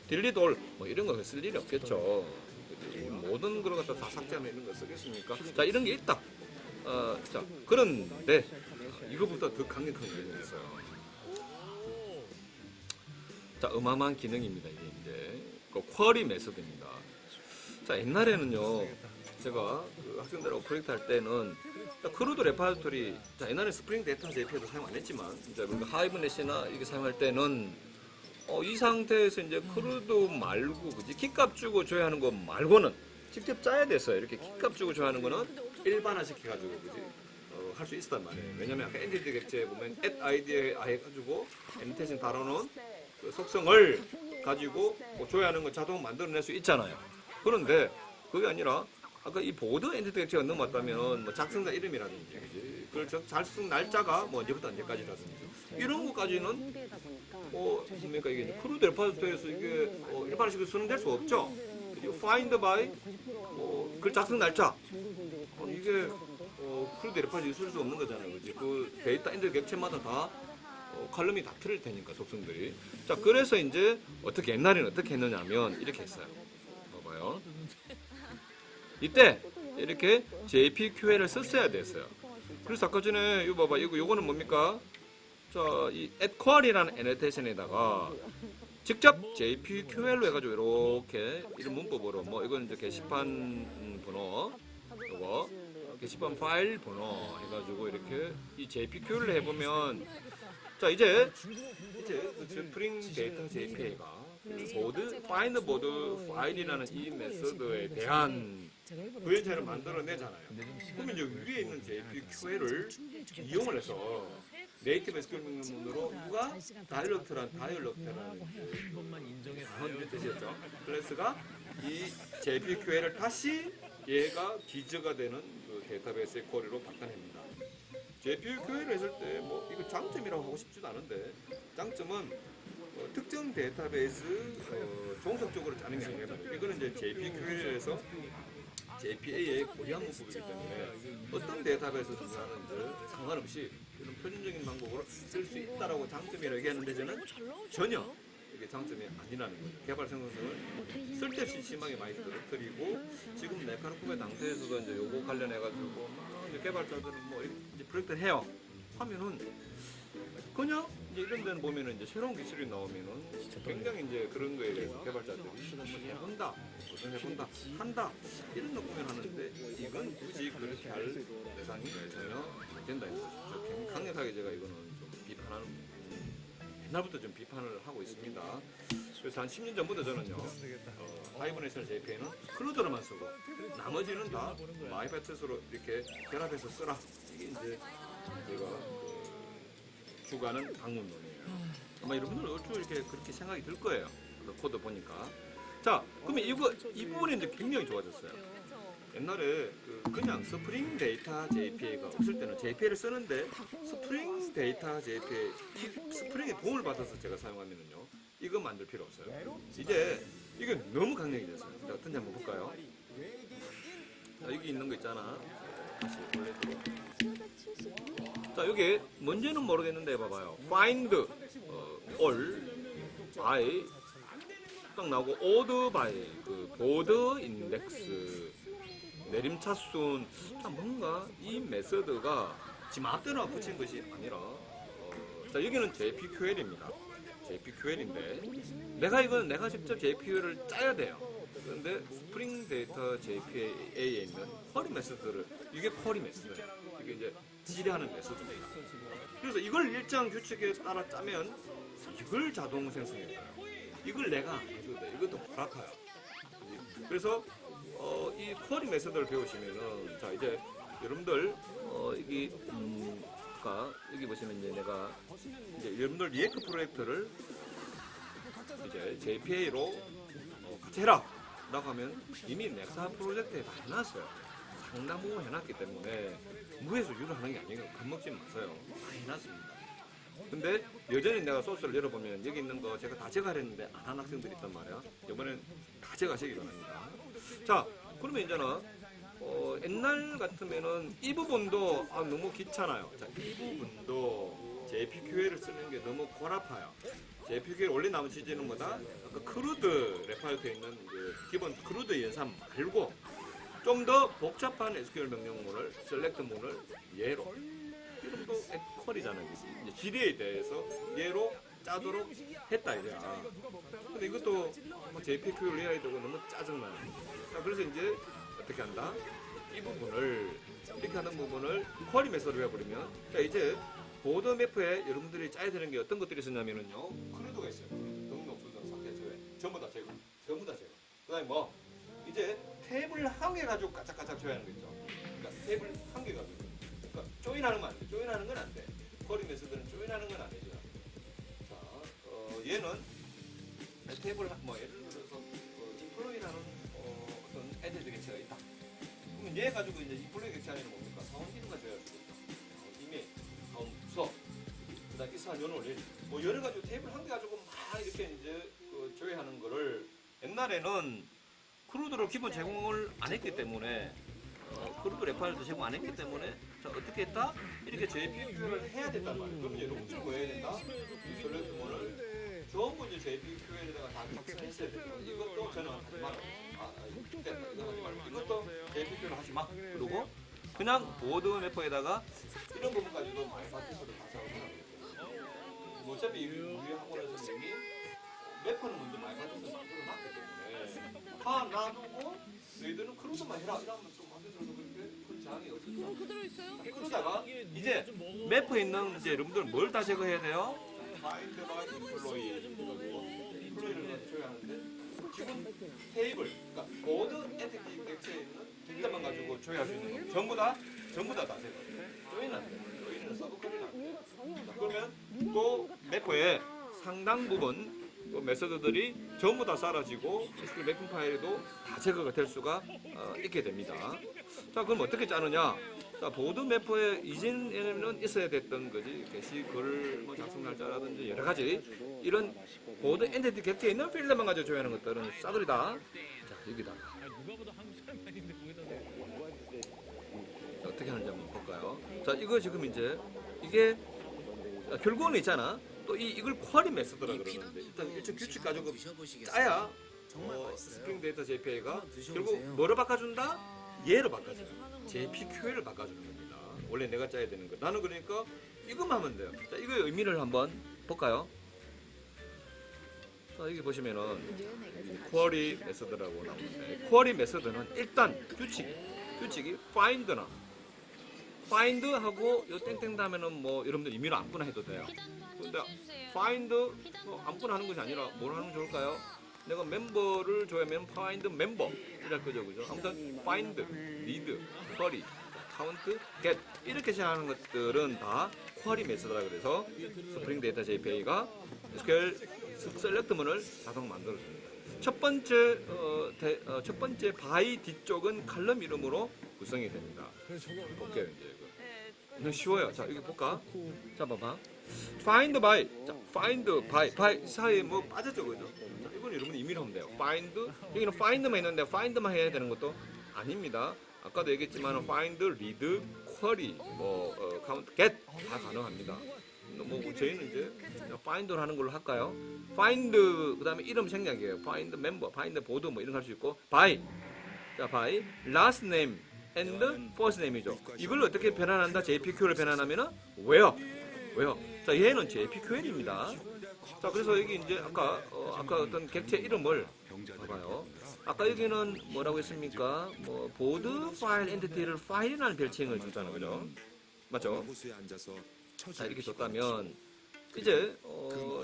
delete all 뭐 이런 거 쓸 일이 없겠죠. 모든 걸 갖다 다 삭제하면 이런 거 쓰겠습니까? 자 이런 게 있다. 자 그런데 이거보다 더 강력한 기능이 있어요. 자 어마어마한 기능입니다. 이게 이제 쿼리 메소드입니다. 자 옛날에는요. 제가 그 학생들하고 프로젝트 할 때는 크루드 레파토리, 자 옛날에 스프링 데이터 JP도 사용 안 했지만 이제 우리가 하이브넷이나 이게 사용할 때는 이 상태에서 이제 크루드 말고 그지 키값 주고 줘야 하는 거 말고는 직접 짜야 됐어요. 이렇게 키값 주고 줘야 하는 거는 일반화 시켜가지고 그지 할 수 있었단 말이에요. 왜냐면 아까 엔티티 객체에 보면 add id에 해가지고 엔티티 다뤄놓은 그 속성을 가지고 줘야 하는 거 자동 만들어낼 수 있잖아요. 그런데 그게 아니라 아까 이 보드 엔티티 객체가 넘어왔다면 뭐 작성자 이름이라든지 그지? 그걸 작성 날짜가 뭐 언제부터 언제까지라든지 이런 것까지는 뭡니까 이게 크루드 레파토리에서 이게 일반식으로 쓰는 될 수 없죠. 그지? find by 그 작성 날짜 이게 크루드 레파토리에 쓸 수 없는 거잖아요. 그지? 그 데이터 엔티티 객체마다 다 칼럼이 다 틀릴 테니까 속성들이. 자 그래서 이제 어떻게 옛날에는 어떻게 했느냐면 이렇게 했어요. 봐봐요. 이때 이렇게 JPQL을 썼어야 됐어요. 그래서 아까 전에 이거 봐봐. 요거는 뭡니까? 자, 이 addQuery라는 애너테이션에다가 직접 JPQL로 해가지고 이렇게 이런 문법으로 뭐 이건 이제 게시판 번호, 요거 게시판 파일 번호 해가지고 이렇게 이 JPQL을 해보면 자 이제 그 스프링 데이터 JPA가 보드 파인드 보드 파일이라는 이 메소드에 대한 구현체를 만들어내잖아요. 그러면 이제 위에 있는 JPQL을 이용을 해서 네이티브 SQL 명령문으로 누가 다이얼렉트라는 뜻이었죠. 클래스가 이 JPQL을 다시 얘가 기저가 되는 그 데이터베이스의 쿼리로 바꿔냅니다. JPQL을 했을 때 뭐 이거 장점이라고 하고 싶지도 않은데 장점은 특정 데이터베이스 종속적으로 짜는 게 아니라 이거는 이제 JPQL에서 JPA의 고유한 문법이기 때문에 어떤 데이터베이스 준비하는지 상관없이 이런 표준적인 방법으로 쓸 수 있다라고 장점이라고 얘기하는데 저는 전혀 이게 장점이 아니라는 거죠. 개발 생성성을 쓸데없이 심하게 많이 떨어뜨리고 지금 네카노쿰의 당태에서도 이제 요거 관련해가지고 이제 개발자들은 뭐 이제 프로젝트를 해요. 하면은 그냥 이제 이런 데는 보면은 이제 새로운 기술이 나오면은 굉장히 이제 그런 거에 대해서 개발자들이 한번 해본다, 도전해본다, 한다 이런 느낌을 하는데 이건 굳이 그렇게 할 대상이 전혀 안 된다는 거죠. 강력하게 제가 이거는 좀 비판하는 옛날부터 좀 비판을 하고 있습니다. 그래서 한 10년 전부터 저는요 하이브넷을 JPA는 클로저로만 쓰고 나머지는 다 마이패트스로 이렇게 결합해서 쓰라. 이게 이제 제가 주가는 방문론이에요. 아마 여러분들 어쩌 이렇게 그렇게 생각이 들 거예요. 그 코드 보니까. 자, 그러면 이 부분이 이제 굉장히 좋아졌어요. 옛날에 그냥 스프링 데이터 JPA가 없을 때는 JPA를 쓰는데 스프링 데이터 JPA 이 스프링의 도움을 받아서 제가 사용하면은요 이거 만들 필요 없어요. 이제 이게 너무 강력이 됐어요. 자, 어떤지 한번 볼까요? 자, 여기 있는 거 있잖아. 다시 올려드려. 자 여기 뭔지는 모르겠는데 봐봐요. find all by 딱 나오고 order by 그 보드 인덱스 내림차순. 자 뭔가 이 메서드가 지 마음대로 붙인 것이 아니라 자 여기는 JPQL입니다. JPQL인데 내가 직접 JPQL을 짜야 돼요. 그런데 스프링 데이터 JPA에 있는 쿼리 메서드를 이게 쿼리 메서드예요. 이게 이제 지뢰하는 메소드입니다. 그래서 이걸 일정 규칙에 따라 짜면 이걸 자동 생성해줘요. 이걸 내가 안 해줘도 돼. 이것도 불악해요. 그래서 이 쿼리 메소드를 배우시면은 자 이제 여러분들 여기 그러니까 여기 보시면 이제 내가 이제 여러분들 리에크 프로젝트를 이제 JPA로 같이 해라 라고 하면 이미 넥사 프로젝트에 다 해놨어요. 상당 부분 해놨기 때문에 무에서 유료하는 게 아니에요. 겁먹지 마세요. 다 해놨습니다. 근데 여전히 내가 소스를 열어보면 여기 있는 거 제가 다 제거하랬는데 안 한 학생들이 있단 말이야. 이번엔 다 제거하시기 바랍니다. 자, 그러면 이제는 옛날 같으면은 이 부분도 너무 귀찮아요. 자, 이 부분도 JPQL을 쓰는 게 너무 골 아파요. JPQL 원래 나온 취지는 뭐다? 아까 크루드 레파이트에 있는 이제 기본 크루드 연산 말고 좀 더 복잡한 SQL 명령문을 셀렉트문을 예로 이름도 쿼리잖아요. 이제 GD에 대해서 예로 짜도록 했다 이거야. 근데 이것도 JPQ를 해야 되고 너무 짜증나요. 자, 그래서 이제 어떻게 한다? 이 부분을 이렇게 하는 부분을 쿼리 메서드로 해버리면 자 이제 보드 매프에 여러분들이 짜야 되는 게 어떤 것들이 있었냐면은요. 크루드가 있어요. 등록 수정 삭제 제외 전부 다 제거. 전부 다 제거. 그다음에 뭐 이제 탭을 한 개 가지고 까짝까짝 줘야 하는 거 있죠. 그러니까 탭을 한 개 가지고. 그러니까 조인하는 건 안 돼. 조인하는 건 안 돼. 쿼리 메서드는 조인하는 건 안 되죠. 자, 얘는 탭을 뭐 예를 들어서 인플로이라는 어떤 에디트 객체가 있다. 그러면 얘 가지고 이제 인플로이 객체 안에는 뭡니까? 사원 이름가 줘야 되겠죠. 이메일, 사원 부서, 그다음 이사한 연을 올릴. 뭐 연을 가지고 탭을 한 개 가지고 막 이렇게 이제 조회하는 거를 옛날에는 크루드를 기본 제공을 안 했기 때문에 크루드 레파일도 제공 안 했기 때문에 자, 어떻게 했다? 이렇게 JPQL을 해야 된단 말이에요. 그러면 이제 롱줄 뭐 해야 된다? 이 셀렉트문을 전부 이제 JPQL에다가 다 믹스했어야 돼요. 이것도 저는 하지 마라. 됐다. 이거 하지 말고 이것도 JPQL 하지 마. 그리고 그냥 보드 매퍼에다가 이런 부분까지도 마이파트스를 다 작업하는 거죠. 어차피 우리 학원에서 이미 매퍼는 먼저 마이파트스를 만들어 놨기 때문에 다 놔두고 너희들은 크루드만 해라 이러면 좀 만들어도 그렇게 큰 장이 없었죠. 그대로 있어요? 그러다가 이제 매퍼에 있는 이제 여러분들 뭘 다 제거해야 돼요? 파인드 바이 인플로이 인플로이를 줘야 하는데 지금 테이블 그러니까 모든 엔티티 객체에 있는 필드만 가지고 조회할 수 있는 거 전부 다 제거. 조인은 안 돼. 조인은 서브컬리는 안 돼. 그러면 또 매퍼에 상당 부분 또 메서드들이 전부 다 사라지고 SQL 매핑 파일에도 다 제거가 될 수가 있게 됩니다. 자, 그럼 어떻게 짜느냐? 자, 보드 매퍼에 이전에는 있어야 됐던 거지. 게시글 뭐 작성 날짜라든지 여러 가지 이런 보드 엔티티 객체에 있는 필드만 가지고 조회하는 것들은 싸구리다. 자, 여기다가 어떻게 하는지 한번 볼까요? 자, 이거 지금 이제 이게 결국은 있잖아. 또 이걸 쿼리 메서드라 그러는데 일단 일정 규칙 가지고 짜야 스프링 데이터 JPA가 결국 뭐를 바꿔준다? 얘를 바꿔줘요. JPQL을 바꿔주는 겁니다. 원래 내가 짜야 되는 거. 나는 그러니까 이것만 하면 돼요. 자, 이거의 의미를 한번 볼까요? 자, 여기 보시면은 쿼리 메서드라고 나오는데 쿼리 메서드는 일단 규칙이 find나 find하고 요 땡땡 다음에는 뭐 여러분들 임의로 아무거나 해도 돼요. 근데 find 아무거나 하는 것이 아니라 뭘 하는 게 좋을까요? 내가 멤버를 줘야면 find member 이랄 거죠, 그죠? 아무튼 find, read, query, count, get 이렇게 시작하는 것들은 다 쿼리 메서드라 그래서 스프링 데이터 JPA가 SQL 셀렉트문을 자동 만들어줍니다. 첫 번째 바이 뒤쪽은 칼럼 이름으로 구성이 됩니다. 볼게요, 이제 이거. 이거 쉬워요. 자, 여기 볼까? 자, 봐봐. find by. 자, find by 사이에 뭐 빠졌죠, 그죠? 자, 이건 여러분이 임의로 하면 돼요. find. 여기는 find만 있는데 find만 해야 되는 것도 아닙니다. 아까도 얘기했지만 find, read, query, count, get 다 가능합니다. 뭐 저희는 이제 find를 하는 걸로 할까요? find 그다음에 이름 생략이에요. find member, find board 뭐 이런 거 할 수 있고 by. 자, by last name and first name이죠. 이걸 어떻게 변환한다? JPQ를 변환하면은 where. 자, 얘는 JPQL입니다. 자, 그래서 여기 이제 아까 어떤 객체 이름을 봐봐요. 아까 여기는 뭐라고 했습니까? 뭐 보드 파일 엔티티를 파일이라는 별칭을 줬잖아요, 그죠? 맞죠? 자, 이렇게 줬다면 이제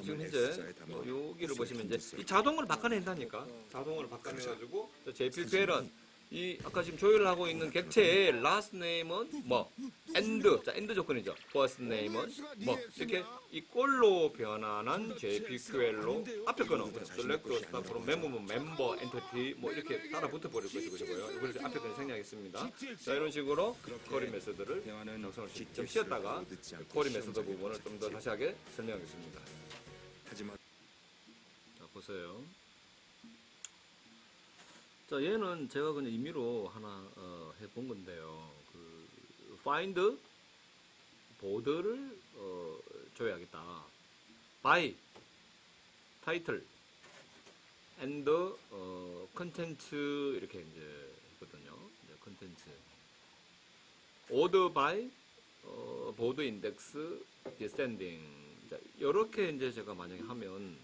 지금 현재 여기를 보시면 이제 이 자동으로 바꿔낸다니까. 자동으로 바꿔내가지고 JPQL은 이 아까 지금 조율을 하고 있는 객체의 last name은 뭐 and 자 end 조건이죠. first name은 뭐 이렇게 이 꼴로 변환한 JPQL로 앞에 거는 그냥 select start from member entity 뭐 이렇게 따라 붙어 버릴 것이고요. 그래서 앞에 거는 생략했습니다. 자 이런 식으로 쿼리 메소드를 작성할 수 있습니다. 좀 쉬었다가 쿼리 메소드 부분을 좀 더 자세하게 설명하겠습니다. 자 보세요. 자, 얘는 제가 그냥 임의로 하나 해본 건데요. 그 find 보드를 줘야겠다. by title and content 이렇게 이제 했거든요. 이제 content order by 보드 인덱스 descending. 자, 이렇게 이제 제가 만약에 하면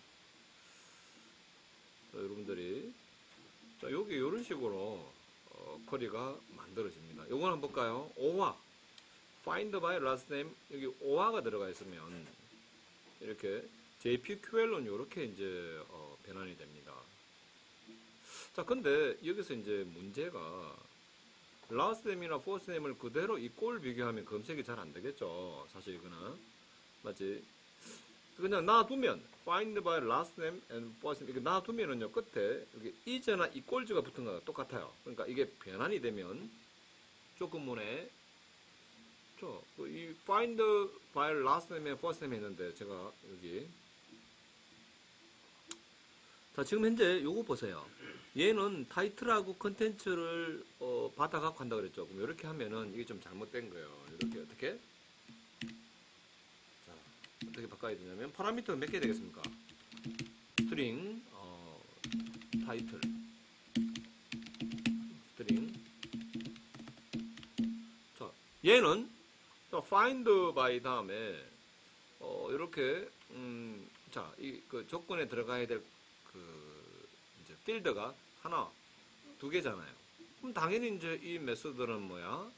여러분들이 자, 여기 이런 식으로 쿼리가 만들어집니다. 요건 한번 볼까요? 오화 find by last name 여기 오화가 들어가 있으면 이렇게 JPQL은 이렇게 이제 변환이 됩니다. 자, 근데 여기서 이제 문제가 last name이나 first name을 그대로 이 꼴 비교하면 검색이 잘 안 되겠죠. 사실 이거는 맞지? 그냥 놔두면 find by last name and first name 이렇게 놔두면은요 끝에 여기 is나 equals가 붙은 거랑 똑같아요. 그러니까 이게 변환이 되면 조건문에 이 find by last name and first name 했는데 제가 여기 자 지금 현재 요거 보세요. 얘는 타이틀하고 컨텐츠를 받아갖고 한다 그랬죠. 그럼 이렇게 하면은 이게 좀 잘못된 거예요. 이렇게 어떻게? 어떻게 바꿔야 되냐면 파라미터가 몇 개 되겠습니까? 스트링 타이틀 스트링 자 얘는 find by 다음에 이렇게 자 이 그 조건에 들어가야 될 그 이제 필드가 하나 두 개잖아요. 그럼 당연히 이제 이 메소드는 뭐야?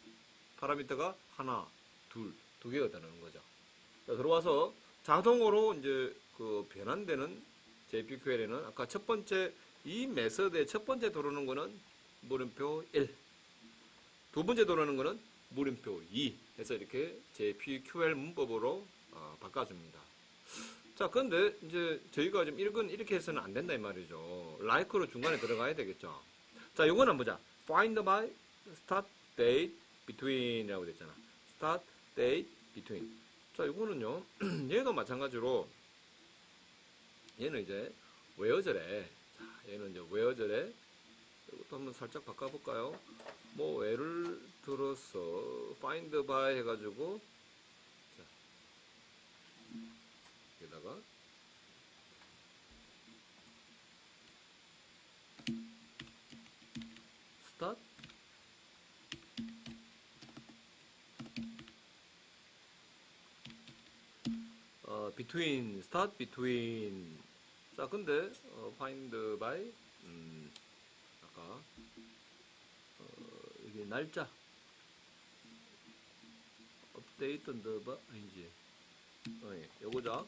파라미터가 하나 두 개가 되는 거죠. 자, 들어와서 자동으로 이제 그 변환되는 JPQL에는 아까 첫 번째 이 메서드의 첫 번째 들어오는 거는 물음표 1, 두 번째 들어오는 거는 물음표 2 해서 이렇게 JPQL 문법으로 바꿔줍니다. 자, 근데 이제 저희가 좀 읽은 이렇게 해서는 안 된다 이 말이죠. like로 중간에 들어가야 되겠죠. 자, 요건 한번 보자. find by start date between이라고 됐잖아. start date between. 자, 이거는요, 얘도 마찬가지로, 얘는 이제, where절에, 자, 얘는 이제 where절에, 이것도 한번 살짝 바꿔볼까요? 뭐, 예를 들어서, find by 해가지고, 자, 여기다가, start, between, start between. 자, 근데, find by, 아까, 이게 날짜. update 언더바, 아니지. 예, 요거죠.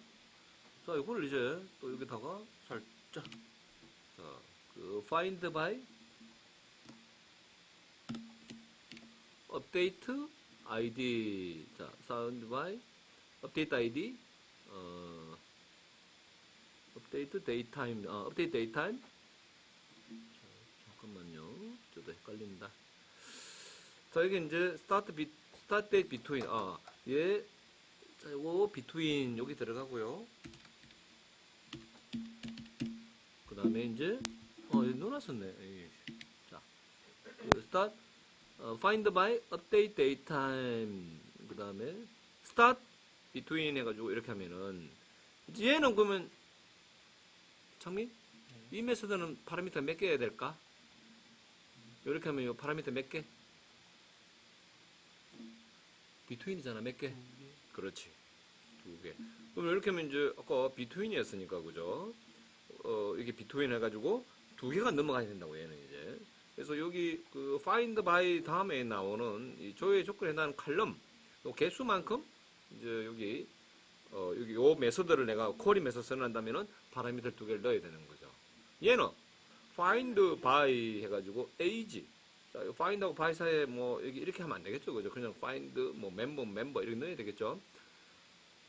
자, 이걸 이제 또 여기다가 살짝. 자, 그, find by, update ID. 자, found by, update ID. update daytime, update daytime. 자, 잠깐만요. 저도 헷갈린다. 자, 이게 이제 start date between, 얘, 자, 요거 between 여기 들어가고요. 그 다음에 이제, 여기 넣어놨었네. 자, start, find by update daytime. 그 다음에 start between 해가지고 이렇게 하면은, 이제 얘는 그러면, 창민? 이 메소드는 파라미터 몇 개 해야 될까? 이렇게 하면 이 파라미터 몇 개? between이잖아, 몇 개? 그렇지. 두 개. 그럼 이렇게 하면 이제, 아까 between이었으니까, 그죠? 이게 between 해가지고 두 개가 넘어가야 된다고, 얘는 이제. 그래서 여기 그 find by 다음에 나오는 이 조회 조건에 해당하는 칼럼, 요 개수만큼, 이제 여기 요 메소드를 내가 쿼리 메소드 써낸다면은 파라미터 두 개를 넣어야 되는 거죠. 얘는 find by 해가지고 age 자, 이 find하고 by 사이에 뭐 여기 이렇게 하면 안 되겠죠, 그죠? 그냥 find 뭐 member 이렇게 넣어야 되겠죠.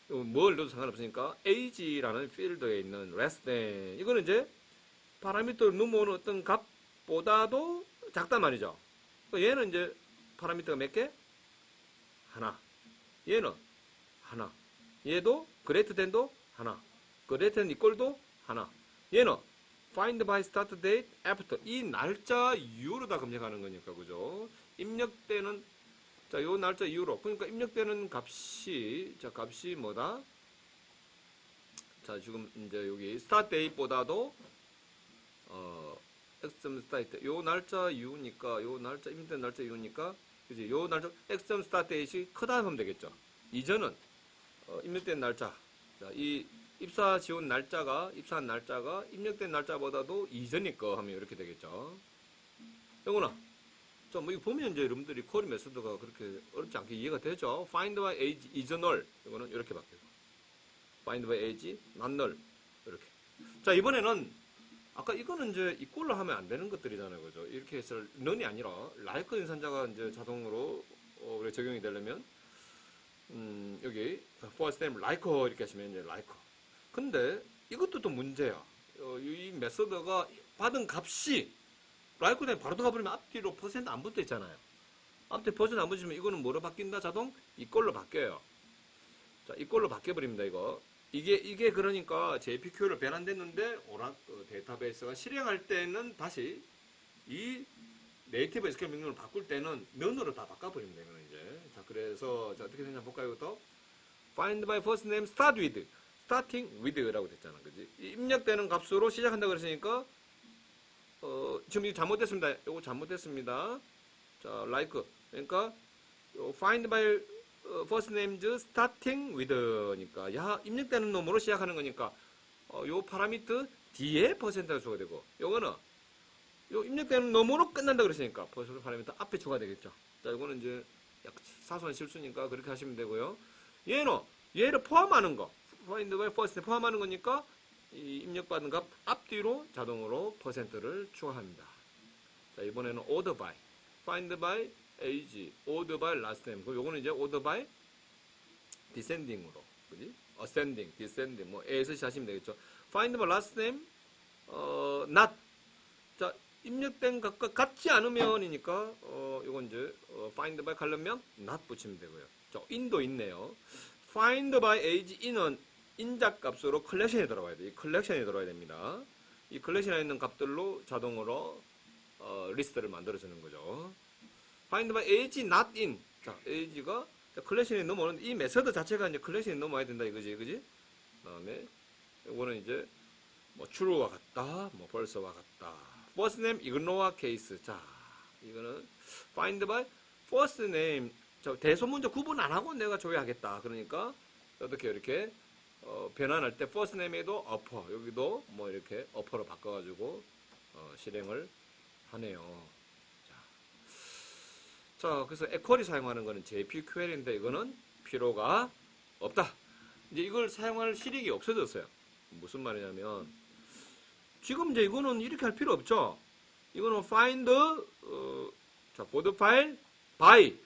뭘 넣어도 상관없으니까 age라는 필드에 있는 less than 이거는 이제 파라미터를 넘어오는 어떤 값보다도 작단 말이죠. 얘는 이제 파라미터가 몇 개? 하나. 얘는 하나. 얘도 greater than도 하나. greater than equal도 하나. 얘는 find by start date after 이 날짜 이후로 다 검색하는 거니까 그죠? 입력되는 자, 요 날짜 이후로 그러니까 입력되는 값이 자, 값이 뭐다? 자, 지금 이제 여기 start date보다도 x start 요 날짜 이후니까 요 날짜 입력된 날짜 이후니까 그지? 요 날짜 x start date이 크다 하면 되겠죠. 이전은 입력된 날짜 자, 이 입사 지원 날짜가 입사한 날짜가 입력된 날짜보다도 이전일 거 하면 이렇게 되겠죠. 영훈아, 자, 뭐 이거 보면 이제 여러분들이 쿼리 메소드가 그렇게 어렵지 않게 이해가 되죠. find by age is null 이거는 이렇게 바뀌고 find by age not null 이렇게. 자, 이번에는 아까 이거는 이제 이꼴로 하면 안 되는 것들이잖아요, 그죠? 이렇게 해서 넌이 아니라 like 인산자가 이제 자동으로 우리 적용이 되려면 여기 first name like 이렇게 하시면 이제 like. 근데 이것도 또 문제야. 이 메소드가 받은 값이 like 다음에 바로 들어가 버리면 앞뒤로 퍼센트 안 붙어 있잖아요. 앞뒤 퍼센트 안 붙으면 이거는 뭐로 바뀐다? 자동 이꼴로 바뀌어요. 자, 이꼴로 바뀌어 버립니다, 이거. 이게 그러니까 JPQ를 변환됐는데 데이터베이스가 실행할 때는 다시 이 네이티브 SQL 명령을 바꿀 때는 면으로 다 바꿔버립니다, 이거는 이제. 자, 그래서 자, 어떻게 되냐 볼까요, 이것도? find by first name start with starting with라고 됐잖아, 그지? 입력되는 값으로 시작한다고 그랬으니까 지금 이거 잘못됐습니다. 이거 잘못됐습니다. 자, like 그러니까 find by first names starting with니까 야 입력되는 놈으로 시작하는 거니까 요 파라미터 뒤에 퍼센트가 주가 되고 요거는 요 입력되는 놈으로 끝난다 그랬으니까 퍼센트 파라미터 앞에 추가 되겠죠. 자, 이거는 이제 약 사소한 실수니까 그렇게 하시면 되고요. 얘를 포함하는 거 find by first 포함하는 거니까 이 입력받은 값 앞뒤로 자동으로 퍼센트를 추가합니다. 자, 이번에는 order by find by age, order by last name. 그럼 요거는 이제 order by descending으로, 그지? ascending, descending, 뭐 A에서 시작하시면 되겠죠. find by last name, not. 자, 입력된 값과 같지 않으면이니까 요건 이제 find by 칼럼명 not 붙이면 되고요. 자, in도 있네요. find by age in은 인자 값으로 컬렉션이 들어가야 돼. 이 컬렉션이 들어가야 됩니다. 이 컬렉션에 있는 값들로 자동으로 리스트를 만들어주는 거죠. find by age not in. 자, age가 컬렉션에 넘어오는데 이 메서드 자체가 이제 컬렉션에 넘어야 된다 이거지, 그지? 그다음에 이거는 이제 뭐 true와 같다, 뭐 false와 같다. first name ignore case. 자, 이거는 find by first name. 자, 대소문자 구분 안 하고 내가 조회하겠다. 그러니까 어떻게 이렇게 변환할 때 first name에도 upper 여기도 뭐 이렇게 upper로 바꿔가지고 실행을 하네요. 자, 그래서 에퀄이 사용하는 거는 JPQL인데 이거는 필요가 없다. 이제 이걸 사용할 실익이 없어졌어요. 무슨 말이냐면 지금 이제 이거는 이렇게 할 필요 없죠. 이거는 find 자, 보드 파일 by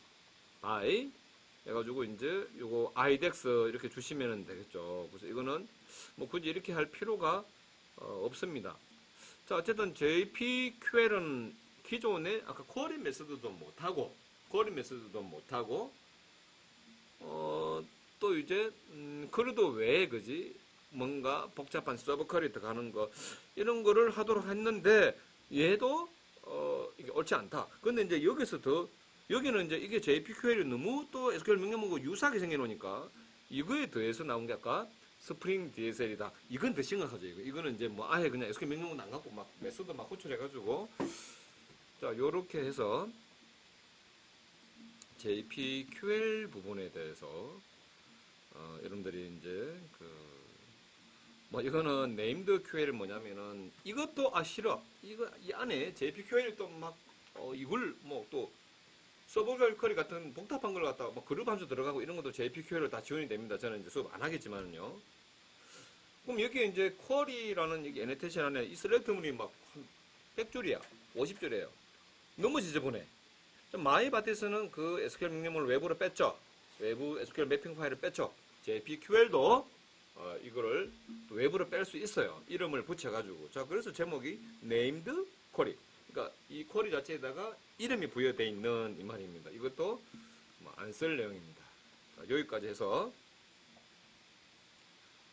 해가지고 이제 요거 IDEX 이렇게 주시면 되겠죠. 그래서 이거는 뭐 굳이 이렇게 할 필요가 없습니다. 자, 어쨌든 JPQL은 기존에 아까 쿼리 메소드도 못하고 또 이제 그래도 왜 그지 뭔가 복잡한 서버 쿼리 들어가는 거 이런 거를 하도록 했는데 얘도 이게 옳지 않다. 근데 이제 여기는 이제 이게 JPQL이 너무 또 SQL 명령문과 유사하게 생겨놓으니까 이거에 더해서 나온 게 아까 스프링 DSL이다. 이건 더 심각하죠. 이거는 이제 뭐 아예 그냥 SQL 명령문 안 갖고 막 메소드 막 호출해가지고 자, 요렇게 해서 JPQL 부분에 대해서 여러분들이 이제 뭐 이거는 네임드 QL이 뭐냐면은 이것도 싫어. 이거 이 안에 JPQL 또 막 이걸 뭐 또 서버별 쿼리 같은 복잡한 걸 갖다가 뭐 그룹 함수 들어가고 이런 것도 JPQL로 다 지원이 됩니다. 저는 이제 수업 안 하겠지만요. 그럼 여기에 이제 쿼리라는 여기 애니테이션 안에 이 셀렉트문이 막 100줄이야. 50줄이에요. 너무 지저분해. 마이바티스는 그 SQL 명령문을 외부로 뺐죠. 외부 SQL 매핑 파일을 뺐죠. JPQL도 이거를 또 외부로 뺄 수 있어요. 이름을 붙여가지고. 자, 그래서 제목이 named query. 그러니까 이 쿼리 자체에다가 이름이 부여되어 있는 이 말입니다. 이것도 안 쓸 내용입니다. 자, 여기까지 해서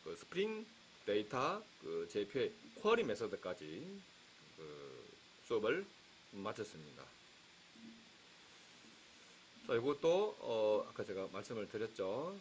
그 스프링 데이터 그 JP의 쿼리 메서드까지 그 수업을 마쳤습니다. 자, 이것도 아까 제가 말씀을 드렸죠.